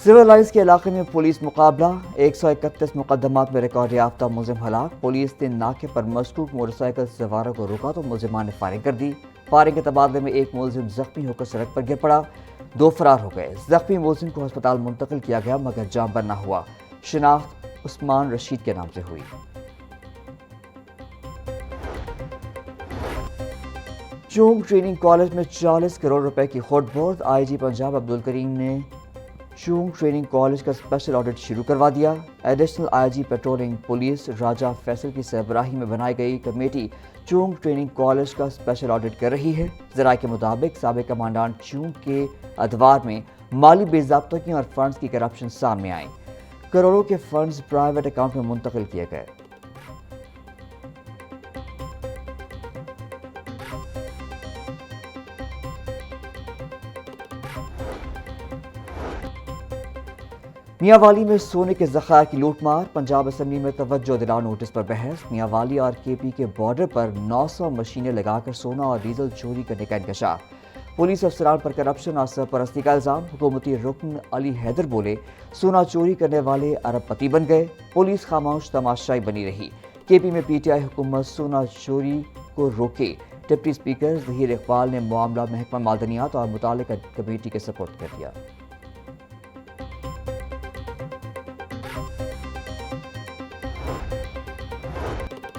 Civil lines के इलाके में पुलिस मुकाबला, 131 मुकदमात में रिकॉर्ड याफ्ता मुलजिम हलाक। पुलिस ने नाके पर मशकूक मोटरसाइकिल सवारों को रोका तो मुलजिमान ने फायरिंग कर दी। फायरिंग के तबादले में एक मुलजिम जख्मी होकर सड़क पर गिर पड़ा, 2 फरार हो गए। जख्मी मुलजिम को अस्पताल मुंतकिल किया गया मगर जान बरना हुआ। शिनाख्त उस्मान रशीद के नाम से हुई। चूंग ट्रेनिंग कॉलेज में 40 करोड़ रुपए की खोट-बोर्द। आईजी पंजाब अब्दुल करीम ने चूंग ट्रेनिंग कॉलेज का स्पेशल ऑडिट शुरू करवा दिया। एडिशनल आईजी पेट्रोलिंग पुलिस राजा फैसल की सरबराही में बनाई गई कमेटी चूंग ट्रेनिंग कॉलेज का स्पेशल ऑडिट कर रही है। ज़राए के मुताबिक साबिक कमांडेंट चूंग के अदवार में माली बेज़ाब्तगी और फंड्स की करप्शन सामने आई। करोड़ों के फंड्स प्राइवेट अकाउंट में मुंतकिल किए गए। मियांवाली में सोने के ज़खायर की लूटमार। पंजाब असेंबली में तवज्जो दिलाओ नोटिस पर बहस। मियांवाली और केपी के बॉर्डर पर 900 मशीनें लगाकर सोना और डीजल चोरी करने का इंकशाफ। पुलिस अफसरान पर करप्शन और सरपरस्ती का इल्जाम। हुकूमती रुकन अली हैदर बोले सोना चोरी करने वाले अरबपति बन गए। पुलिस खामोश तमाशाई बनी रही। केपी में पीटीआई हुकूमत सोना चोरी को रोके। डिप्टी स्पीकर ज़हीर इकबाल ने मामला महकमा मादनियात और मुतालिका कमेटी के सपोर्ट कर दिया।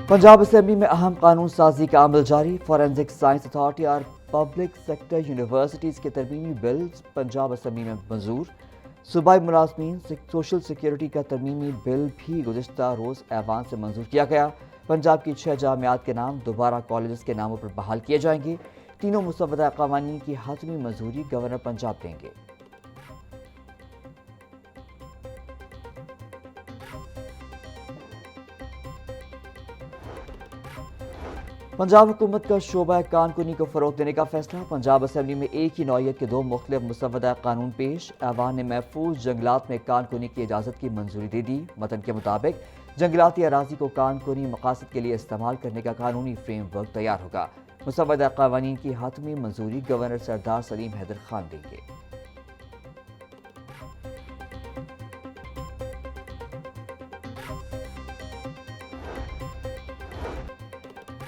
पंजाब असेंबली में अहम कानून साजी का अमल जारी। फॉरेंसिक साइंस अथॉरिटी और पब्लिक सेक्टर यूनिवर्सिटीज़ के तरमीमी बिल पंजाब असेंबली में मंजूर। सूबाई मुलाजमीन सोशल सिक्योरिटी का तरमीमी बिल भी गुज़िश्ता रोज़ ऐवान से मंजूर किया गया। पंजाब की 6 जामियात के नाम दोबारा कॉलेज के नामों पर बहाल किए जाएंगे। तीनों मुसव्वदा क़वानीन की हतमी मंजूरी गवर्नर पंजाब देंगे। पंजाब हुकूमत का शोबा कानूनी को फ़रोग़ देने का फैसला। पंजाब असेंबली में एक ही नौइयत के 2 मुख्तलिफ मुसव्वदा कानून पेश। ऐवान ने महफूज जंगलात में कानूनी की इजाज़त की मंजूरी दे दी। मतन के मुताबिक जंगलाती अराजी को कानूनी मकासद के लिए इस्तेमाल करने का कानूनी फ्रेमवर्क तैयार होगा। मुसव्वदा क़वानीन की हतमी मंजूरी गवर्नर सरदार सलीम हैदर खान देंगे।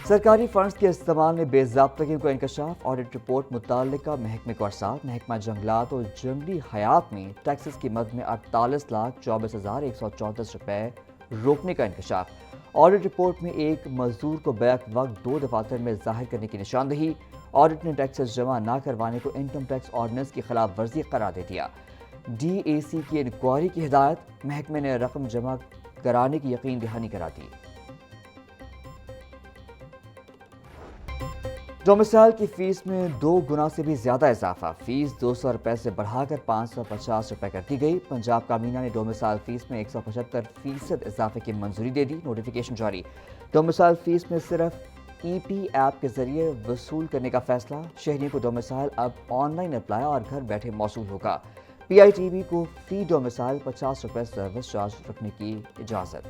सरकारी फंड्स के इस्तेमाल में बेज़ाब्तगी का इंकशाफ। ऑडिट रिपोर्ट मुताल्लिका महकमे को अरसाल। महकमा जंगलात और जंगली हयात में टैक्सेस की मद में 48,24,134 रुपए रोकने का इंकशाफ। ऑडिट रिपोर्ट में एक मजदूर को बैक वक्त 2 दफातर में जाहिर करने की निशानदही। ऑडिट ने टैक्सेस जमा न करवाने को इनकम टैक्स ऑर्डिनेंस की खिलाफ वर्जी करार दे दिया। DAC की इंक्वायरी की हिदायत। महकमे ने रकम जमा कराने की यकीन दहानी करा दी। डोमिसाइल की फीस में 2 गुना से भी ज्यादा इजाफा। फीस 200 रुपए से बढ़ाकर 550 रुपए कर दी गई। पंजाब काबीना ने डोमिसाइल फीस में 175% इजाफे की मंजूरी दे दी। नोटिफिकेशन जारी। डोमिसाइल फीस में सिर्फ EP ऐप के जरिए वसूल करने का फैसला। शहरियों को डोमिसाइल अब ऑनलाइन अप्लाई और घर बैठे मौसूल होगा। PITV को फी डोमिसाइल 50 रुपए सर्विस चार्ज रखने की इजाजत।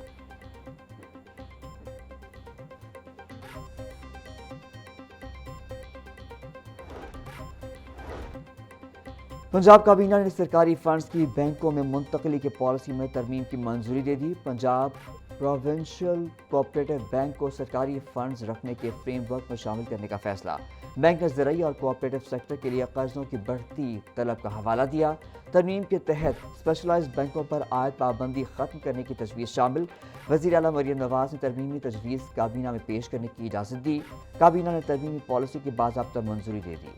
पंजाब काबीना ने सरकारी फंड्स की बैंकों में मुंतकली की पॉलिसी में तरमीम की मंजूरी दे दी। पंजाब प्रोविंशियल कोऑपरेटिव बैंक को सरकारी फंड्स रखने के फ्रेमवर्क में शामिल करने का फैसला। बैंक ने ज़राई और कोऑपरेटिव सेक्टर के लिए कर्जों की बढ़ती तलब का हवाला दिया। तरमीम के तहत स्पेशलाइज्ड बैंकों पर आयद पाबंदी खत्म करने की तजवीज़ शामिल। वज़ीर आला मरियम नवाज ने तरमीमी तजवीज़ काबीना में पेश करने की इजाज़त दी। काबीना ने तरमीमी पॉलिसी की बाज़ाब्ता मंजूरी दे दी।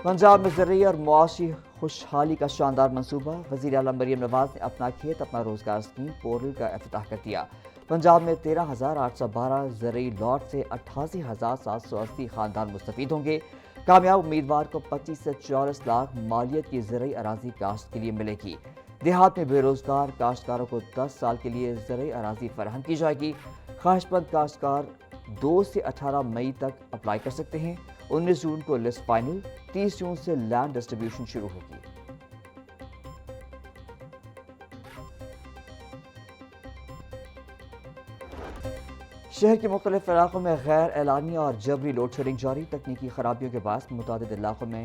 पंजाब में ज़रूरी और मुआशी खुशहाली का शानदार मंसूबा। वज़ीर आला मरियम नवाज ने अपना खेत अपना रोजगार स्कीम पोर्टल का इफ्तिताह कर दिया। पंजाब में 13,812 ज़रूरी लॉट से 88,780 खानदान मुस्तफीद होंगे। कामयाब उम्मीदवार को 25 से 40 लाख मालियत की ज़रूरी अराजी काश्त के लिए मिलेगी। देहात में बेरोजगार काश्तकारों को 10 साल के लिए ज़रूरी अराजी फराहम की जाएगी। ख्वाहिशमंद काश्तकार 2 से 18 मई तक अप्लाई कर सकते हैं। 19 जून को लिस्ट फाइनल, 30 जून से लैंड डिस्ट्रीब्यूशन शुरू होगी। شہر کے مختلف علاقوں میں غیر اعلانیہ اور جبری لوڈ شیڈنگ جاری، تکنیکی خرابیوں کے باعث متعدد علاقوں میں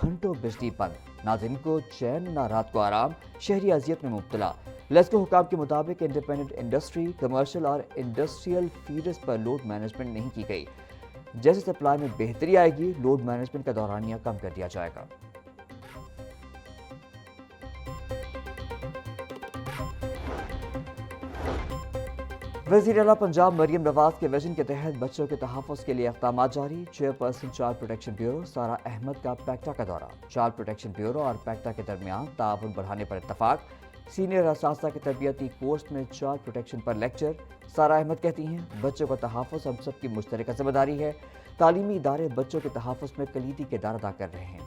گھنٹوں بجلی بند، نہ دن کو چین نہ رات کو آرام، شہری اذیت میں مبتلا۔ لیسکو حکام کے مطابق انڈیپینڈنٹ انڈسٹری، کمرشل اور انڈسٹریل فیڈرز پر لوڈ مینجمنٹ نہیں کی گئی۔ جیسے سپلائی میں بہتری آئے گی، لوڈ مینجمنٹ کا دورانیہ کم کر دیا جائے گا۔ وزیر اعلیٰ پنجاب مریم نواز کے ویژن کے تحت بچوں کے تحفظ کے لیے اقدامات جاری، chairperson child protection bureau Sara Ahmed کا پیکٹا کا دورہ، چائلڈ پروٹیکشن بیورو اور پیکٹا کے درمیان تعاون بڑھانے پر اتفاق، سینئر اساتذہ کے تربیتی کورس میں چائلڈ پروٹیکشن پر لیکچر۔ سارہ احمد کہتی ہیں، بچوں کا تحفظ ہم سب کی مشترکہ ذمہ داری ہے، تعلیمی ادارے بچوں کے تحفظ میں کلیدی کردار ادا کر رہے ہیں۔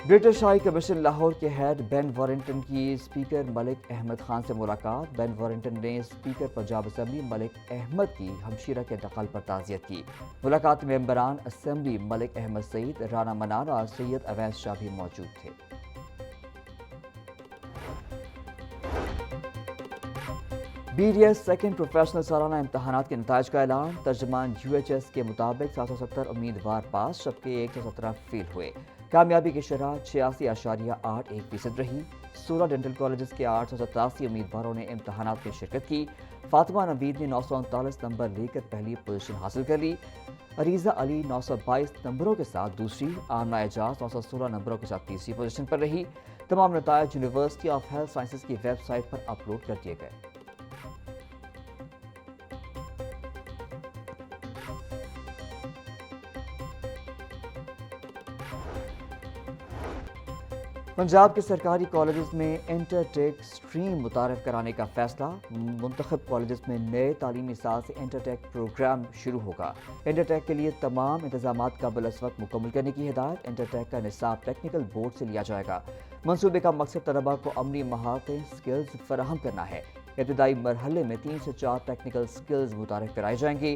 برٹش ہائی کمیشن لاہور کے ہیڈ بین وارنگٹن کی اسپیکر ملک احمد خان سے ملاقات، بین وارنگٹن نے اسپیکر پنجاب اسمبلی ملک احمد کی ہمشیرہ کے انتقال پر تعزیت کی۔ ملاقات میں ممبران اسمبلی ملک احمد سعید، رانا منان اور سید اویس شاہ بھی موجود تھے۔ B D S second professional سالانہ امتحانات کے نتائج کا اعلان، ترجمان یو ایچ ایس کے مطابق 770 امیدوار پاس جبکہ 117 فیل ہوئے، کامیابی کی شرح 86.81% رہی۔ 16 ڈینٹل کالجز کے 887 امیدواروں نے امتحانات میں شرکت کی۔ فاطمہ نوید نے 939 نمبر لے کر پہلی پوزیشن حاصل کر لی، عریضہ علی 922 نمبروں کے ساتھ دوسری، آمنہ اعجاز 916 نمبروں کے ساتھ تیسری پوزیشن پر رہی۔ تمام نتائج یونیورسٹی آف ہیلتھ سائنسز کی ویب سائٹ پر اپلوڈ کر دیے گئے۔ پنجاب کے سرکاری کالجز میں انٹر ٹیک سٹریم متعارف کرانے کا فیصلہ، منتخب کالجز میں نئے تعلیمی سال سے انٹر ٹیک پروگرام شروع ہوگا۔ انٹر ٹیک کے لیے تمام انتظامات قبل از وقت مکمل کرنے کی ہدایت، انٹر ٹیک کا نصاب ٹیکنیکل بورڈ سے لیا جائے گا۔ منصوبے کا مقصد طلباء کو عملی مہارتیں سکلز فراہم کرنا ہے۔ ابتدائی مرحلے میں 3 سے 4 ٹیکنیکل سکلز متعارف کرائی جائیں گی۔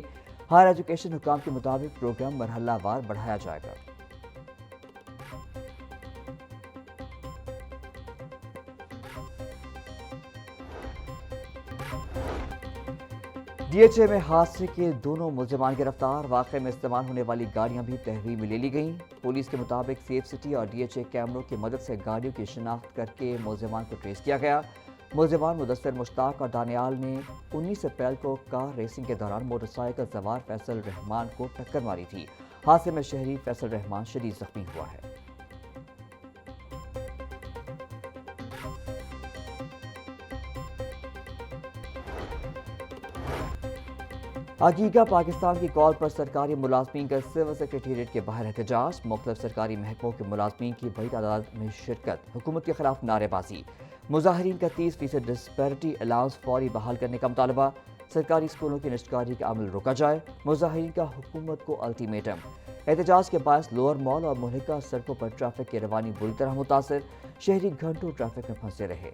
ہائر ایجوکیشن حکام کے مطابق پروگرام مرحلہ وار بڑھایا جائے گا۔ ڈی ایچ اے میں حادثے کے دونوں ملزمان گرفتار، واقعے میں استعمال ہونے والی گاڑیاں بھی تحویل میں لے لی گئیں۔ پولیس کے مطابق سیف سٹی اور ڈی ایچ اے کیمروں کی مدد سے گاڑیوں کی شناخت کر کے ملزمان کو ٹریس کیا گیا۔ ملزمان مدثر مشتاق اور دانیال نے 19 اپریل کو کار ریسنگ کے دوران موٹر سائیکل سوار فیصل رحمان کو ٹکر ماری تھی۔ حادثے میں شہری فیصل رحمان شدید زخمی ہوا ہے۔ حقیقہ پاکستان کی کال پر سرکاری ملازمین کا سول سیکریٹریٹ کے باہر احتجاج، مختلف سرکاری محکموں کے ملازمین کی بڑی تعداد میں شرکت، حکومت کے خلاف نعرے بازی، مظاہرین کا 30% ڈسپیرٹی الاؤنس فوری بحال کرنے کا مطالبہ، سرکاری اسکولوں کی نجکاری کا عمل روکا جائے، مظاہرین کا حکومت کو الٹیمیٹم۔ احتجاج کے باعث لوور مال اور مہلکہ سڑکوں پر ٹریفک کی روانی بری طرح متاثر، شہری گھنٹوں ٹریفک میں پھنسے رہے۔